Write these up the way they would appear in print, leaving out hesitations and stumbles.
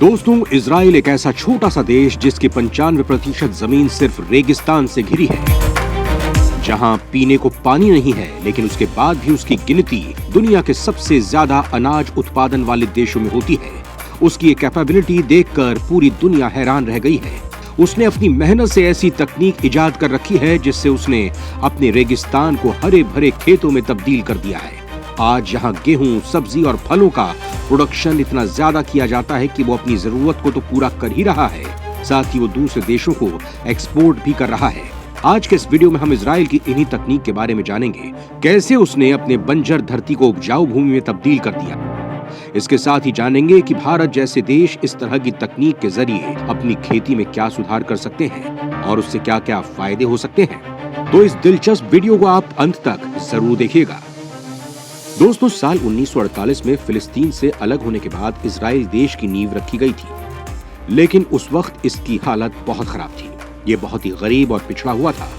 दोस्तों, इजराइल एक ऐसा छोटा सा देश जिसकी 95% जमीन सिर्फ रेगिस्तान से घिरी है, जहां पीने को पानी नहीं है, लेकिन उसके बाद भी उसकी गिनती दुनिया के सबसे ज्यादा अनाज उत्पादन वाले देशों में होती है। उसकी ये कैपेबिलिटी देखकर पूरी दुनिया हैरान रह गई है। उसने अपनी मेहनत से ऐसी तकनीक इजाद कर रखी है जिससे उसने अपने रेगिस्तान को हरे भरे खेतों में तब्दील कर दिया है। आज यहाँ गेहूं, सब्जी और फलों का प्रोडक्शन इतना ज्यादा किया जाता है कि वो अपनी जरूरत को तो पूरा कर ही रहा है, साथ ही वो दूसरे देशों को एक्सपोर्ट भी कर रहा है। आज के इस वीडियो में हम इजराइल की इन्हीं तकनीक के बारे में जानेंगे, कैसे उसने अपने बंजर धरती को उपजाऊ भूमि में तब्दील कर दिया। इसके साथ ही जानेंगे कि भारत जैसे देश इस तरह की तकनीक के जरिए अपनी खेती में क्या सुधार कर सकते हैं और उससे क्या क्या फायदे हो सकते हैं। तो इस दिलचस्प वीडियो को आप अंत तक जरूर देखिएगा। दोस्तों, साल 1948 में फिलिस्तीन से अलग होने के बाद इजराइल देश की नींव रखी गई थी, लेकिन उस वक्त इसकी हालत बहुत खराब थी। ये बहुत ही गरीब और पिछड़ा हुआ था।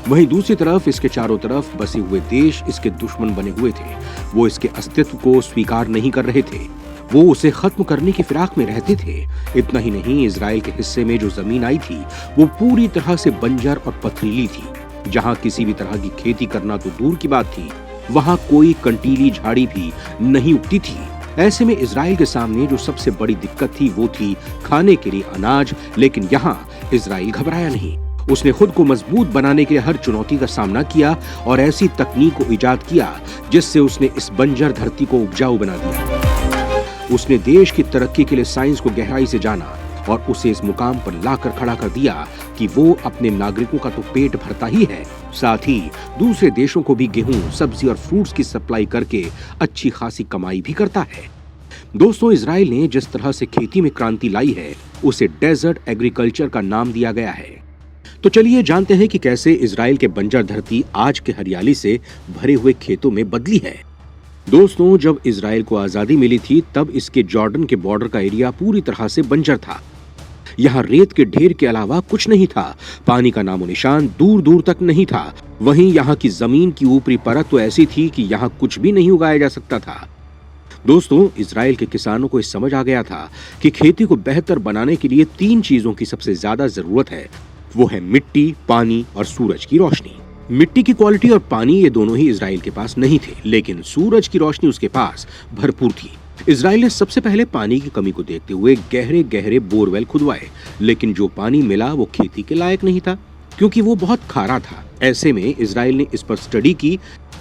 वहीं दूसरी तरफ इसके चारों तरफ बसे हुए देश इसके दुश्मन बने हुए थे। वो इसके अस्तित्व को स्वीकार नहीं कर रहे थे, वो उसे खत्म करने की फिराक में रहते थे। इतना ही नहीं, इजराइल के हिस्से में जो जमीन आई थी वो पूरी तरह से बंजर और पथरीली थी, जहां किसी भी तरह की खेती करना तो दूर की बात थी, वहां कोई कंटीली झाड़ी भी नहीं उगती थी। ऐसे में इजराइल के सामने जो सबसे बड़ी दिक्कत थी वो थी खाने के लिए अनाज। लेकिन यहाँ इजराइल घबराया नहीं। उसने खुद को मजबूत बनाने के लिए हर चुनौती का सामना किया और ऐसी तकनीक को इजाद किया जिससे उसने इस बंजर धरती को उपजाऊ बना दिया। उसने देश की तरक्की के लिए साइंस को गहराई से जाना और उसे इस मुकाम पर लाकर खड़ा कर दिया कि वो अपने नागरिकों का तो पेट भरता ही है, साथ ही दूसरे देशों को भी गेहूं, सब्जी और फ्रूट्स की सप्लाई करके अच्छी खासी कमाई भी करता है। दोस्तों, इजराइल ने जिस तरह से खेती में क्रांति लाई है उसे डेजर्ट एग्रीकल्चर का नाम दिया गया है। तो चलिए जानते हैं कि कैसे इजराइल के बंजर धरती आज के हरियाली से भरे हुए खेतों में बदली है। दोस्तों, जब इजराइल को आजादी मिली थी तब इसके जॉर्डन के बॉर्डर का एरिया पूरी तरह से बंजर था। यहाँ रेत के ढेर के अलावा कुछ नहीं था। पानी का नामो निशान दूर दूर तक नहीं था। वहीं यहाँ की जमीन की ऊपरी परत तो ऐसी थी कि यहाँ कुछ भी नहीं उगाया जा सकता था। दोस्तों, इजराइल के किसानों को इस समझ आ गया था कि खेती को बेहतर बनाने के लिए 3 चीजों की सबसे ज्यादा जरूरत है। वो है मिट्टी, पानी और सूरज की रोशनी। मिट्टी की क्वालिटी और पानी ये दोनों ही इजराइल के पास नहीं थे, लेकिन सूरज की रोशनी उसके पास भरपूर थी। इजराइल ने सबसे पहले पानी की कमी को देखते हुए गहरे गहरे बोरवेल खुदवाए, लेकिन जो पानी मिला वो खेती के लायक नहीं था, क्योंकि वो बहुत खारा था। ऐसे में इजराइल ने इस पर स्टडी की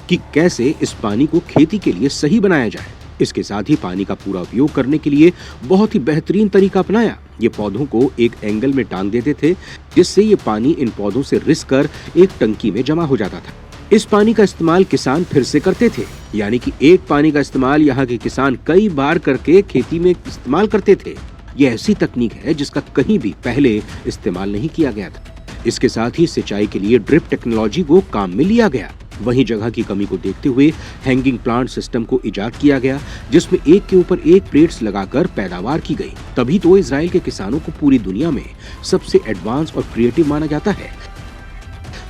कि कैसे इस पानी को खेती के लिए सही बनाया जाए। इसके साथ ही पानी का पूरा उपयोग करने के लिए बहुत ही बेहतरीन तरीका अपनाया। ये पौधों को एक एंगल में टांग देते थे, जिससे ये पानी इन पौधों से रिस कर एक टंकी में जमा हो जाता था। इस पानी का इस्तेमाल किसान फिर से करते थे, यानी कि एक पानी का इस्तेमाल यहाँ के किसान कई बार करके खेती में इस्तेमाल करते थे। ये ऐसी तकनीक है जिसका कहीं भी पहले इस्तेमाल नहीं किया गया था। इसके साथ ही सिंचाई के लिए ड्रिप टेक्नोलॉजी को काम में लिया गया। वहीं जगह की कमी को देखते हुए हैंगिंग प्लांट सिस्टम को इजाद किया गया, जिसमें एक के ऊपर एक प्लेट्स लगाकर पैदावार की गई। तभी तो इजराइल के किसानों को पूरी दुनिया में सबसे एडवांस और क्रिएटिव माना जाता है।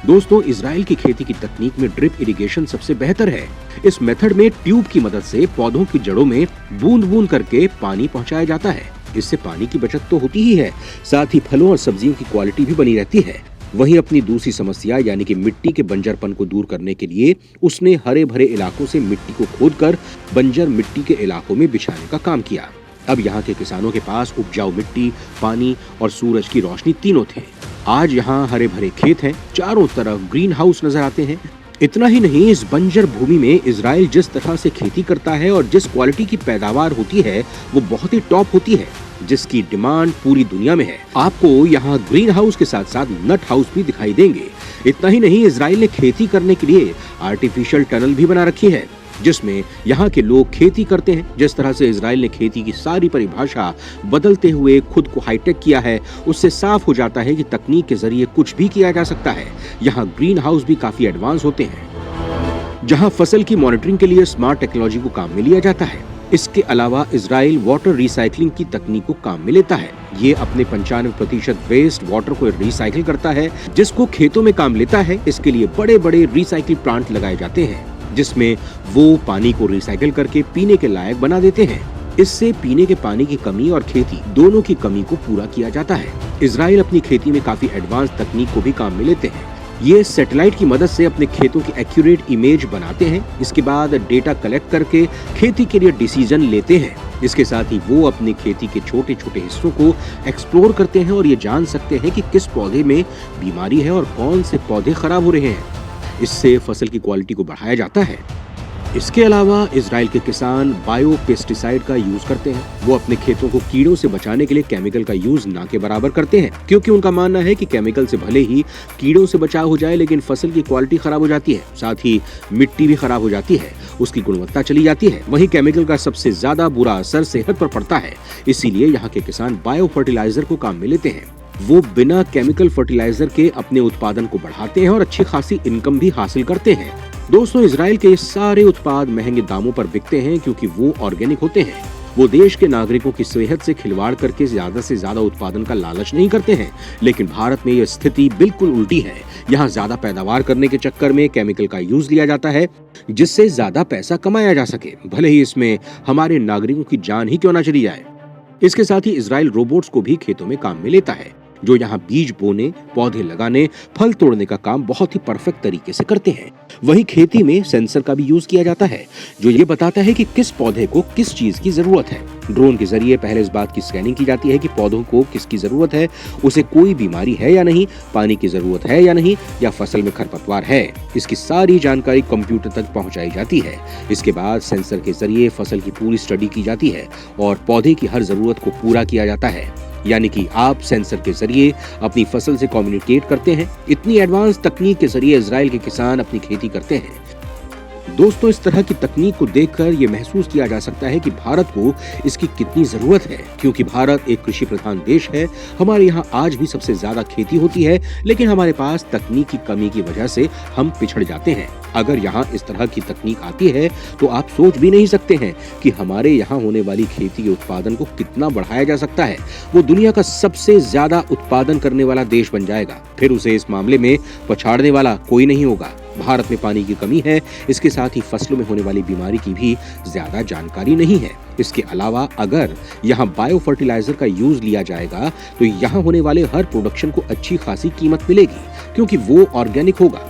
दोस्तों, इजराइल की खेती की तकनीक में ड्रिप इरिगेशन सबसे बेहतर है। इस मेथड में ट्यूब की मदद से पौधों की जड़ों में बूंद बूंद करके पानी पहुंचाया जाता है। इससे पानी की बचत तो होती ही है, साथ ही फलों और सब्जियों की क्वालिटी भी बनी रहती है। वहीं अपनी दूसरी समस्या यानी कि मिट्टी के बंजरपन को दूर करने के लिए उसने हरे भरे इलाकों से मिट्टी को खोदकर बंजर मिट्टी के इलाकों में बिछाने का काम किया। अब यहाँ के किसानों के पास उपजाऊ मिट्टी, पानी और सूरज की रोशनी तीनों थे। आज यहाँ हरे भरे खेत हैं, चारों तरफ ग्रीन हाउस नजर आते हैं। इतना ही नहीं, इस बंजर भूमि में इजराइल जिस तरह से खेती करता है और जिस क्वालिटी की पैदावार होती है वो बहुत ही टॉप होती है, जिसकी डिमांड पूरी दुनिया में है। आपको यहाँ ग्रीन हाउस के साथ साथ नट हाउस भी दिखाई देंगे। इतना ही नहीं, इजराइल ने खेती करने के लिए आर्टिफिशियल टनल भी बना रखी है, जिसमें यहाँ के लोग खेती करते हैं। जिस तरह से इजराइल ने खेती की सारी परिभाषा बदलते हुए खुद को हाईटेक किया है, उससे साफ हो जाता है कि तकनीक के जरिए कुछ भी किया जा सकता है। यहाँ ग्रीन हाउस भी काफी एडवांस होते हैं, जहाँ फसल की मॉनिटरिंग के लिए स्मार्ट टेक्नोलॉजी को काम में लिया जाता है। इसके अलावा इजराइल वाटर रिसाइकलिंग की तकनीक को काम में लेता है। ये अपने 95% वेस्ट वाटर को रिसाइकिल करता है, जिसको खेतों में काम लेता है। इसके लिए बड़े बड़े रिसाइकिल प्लांट लगाए जाते हैं, जिसमें वो पानी को रिसाइकिल करके पीने के लायक बना देते हैं। इससे पीने के पानी की कमी और खेती दोनों की कमी को पूरा किया जाता है। इजराइल अपनी खेती में काफी एडवांस तकनीक को भी काम में लेते हैं। ये सैटेलाइट की मदद से अपने खेतों की एक्यूरेट इमेज बनाते हैं। इसके बाद डेटा कलेक्ट करके खेती के लिए डिसीजन लेते हैं। इसके साथ ही वो अपनी खेती के छोटे छोटे हिस्सों को एक्सप्लोर करते हैं और ये जान सकते हैं कि किस पौधे में बीमारी है और कौन से पौधे खराब हो रहे हैं। इससे फसल की क्वालिटी को बढ़ाया जाता है। इसके अलावा इजराइल के किसान बायो पेस्टिसाइड का यूज करते हैं। वो अपने खेतों को कीड़ों से बचाने के लिए केमिकल का यूज ना के बराबर करते हैं, क्योंकि उनका मानना है कि केमिकल से भले ही कीड़ों से बचाव हो जाए, लेकिन फसल की क्वालिटी खराब हो जाती है, साथ ही मिट्टी भी खराब हो जाती है, उसकी गुणवत्ता चली जाती है। वहीं केमिकल का सबसे ज्यादा बुरा असर सेहत पर पड़ता है। इसीलिए यहाँ के किसान बायो फर्टिलाइजर को काम में लेते हैं। वो बिना केमिकल फर्टिलाइजर के अपने उत्पादन को बढ़ाते हैं और अच्छी खासी इनकम भी हासिल करते हैं। दोस्तों, इजराइल के ये सारे उत्पाद महंगे दामों पर बिकते हैं क्योंकि वो ऑर्गेनिक होते हैं। वो देश के नागरिकों की सेहत से खिलवाड़ करके ज्यादा से ज्यादा उत्पादन का लालच नहीं करते हैं। लेकिन भारत में यह स्थिति बिल्कुल उल्टी है। यहाँ ज्यादा पैदावार करने के चक्कर में केमिकल का यूज लिया जाता है, जिससे ज्यादा पैसा कमाया जा सके, भले ही इसमें हमारे नागरिकों की जान ही क्यों ना चली जाए। इसके साथ ही इजराइल रोबोट्स को भी खेतों में काम में लेता है, जो यहाँ बीज बोने, पौधे लगाने, फल तोड़ने का काम बहुत ही परफेक्ट तरीके से करते हैं। वहीं खेती में सेंसर का भी यूज किया जाता है, जो ये बताता है कि किस पौधे को किस चीज की जरूरत है। ड्रोन के जरिए पहले इस बात की स्कैनिंग की जाती है कि पौधों को किसकी जरूरत है, उसे कोई बीमारी है या नहीं, पानी की जरूरत है या नहीं, या फसल में खरपतवार है। इसकी सारी जानकारी कंप्यूटर तक पहुंचाई जाती है। इसके बाद सेंसर के जरिए फसल की पूरी स्टडी की जाती है और पौधे की हर जरूरत को पूरा किया जाता है। यानी कि आप सेंसर के जरिए अपनी फसल से कम्युनिकेट करते हैं। इतनी एडवांस तकनीक के जरिए इजराइल के किसान अपनी खेती करते हैं। दोस्तों, इस तरह की तकनीक को देखकर ये महसूस किया जा सकता है कि भारत को इसकी कितनी जरूरत है, क्योंकि भारत एक कृषि प्रधान देश है। हमारे यहाँ आज भी सबसे ज्यादा खेती होती है, लेकिन हमारे पास तकनीक की कमी की वजह से हम पिछड़ जाते हैं। अगर यहाँ इस तरह की तकनीक आती है तो आप सोच भी नहीं सकते हैं कि हमारे यहाँ होने वाली खेती के उत्पादन को कितना बढ़ाया जा सकता है। वो दुनिया का सबसे ज्यादा उत्पादन करने वाला देश बन जाएगा। फिर उसे इस मामले में पछाड़ने वाला कोई नहीं होगा। भारत में पानी की कमी है, इसके साथ ही फसलों में होने वाली बीमारी की भी ज्यादा जानकारी नहीं है। इसके अलावा अगर यहाँ बायो फर्टिलाइजर का यूज लिया जाएगा तो यहाँ होने वाले हर प्रोडक्शन को अच्छी खासी कीमत मिलेगी, क्योंकि वो ऑर्गेनिक होगा।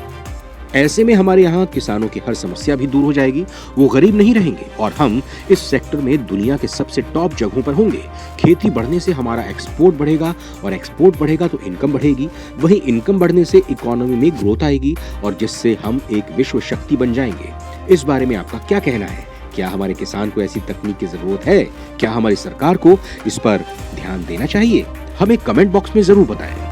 ऐसे में हमारे यहाँ किसानों की हर समस्या भी दूर हो जाएगी, वो गरीब नहीं रहेंगे और हम इस सेक्टर में दुनिया के सबसे टॉप जगहों पर होंगे। खेती बढ़ने से हमारा एक्सपोर्ट बढ़ेगा और एक्सपोर्ट बढ़ेगा तो इनकम बढ़ेगी। वहीं इनकम बढ़ने से इकोनॉमी में ग्रोथ आएगी और जिससे हम एक विश्व शक्ति बन जाएंगे। इस बारे में आपका क्या कहना है? क्या हमारे किसान को ऐसी तकनीक की जरूरत है? क्या हमारी सरकार को इस पर ध्यान देना चाहिए? हमें कमेंट बॉक्स में जरूर बताएं।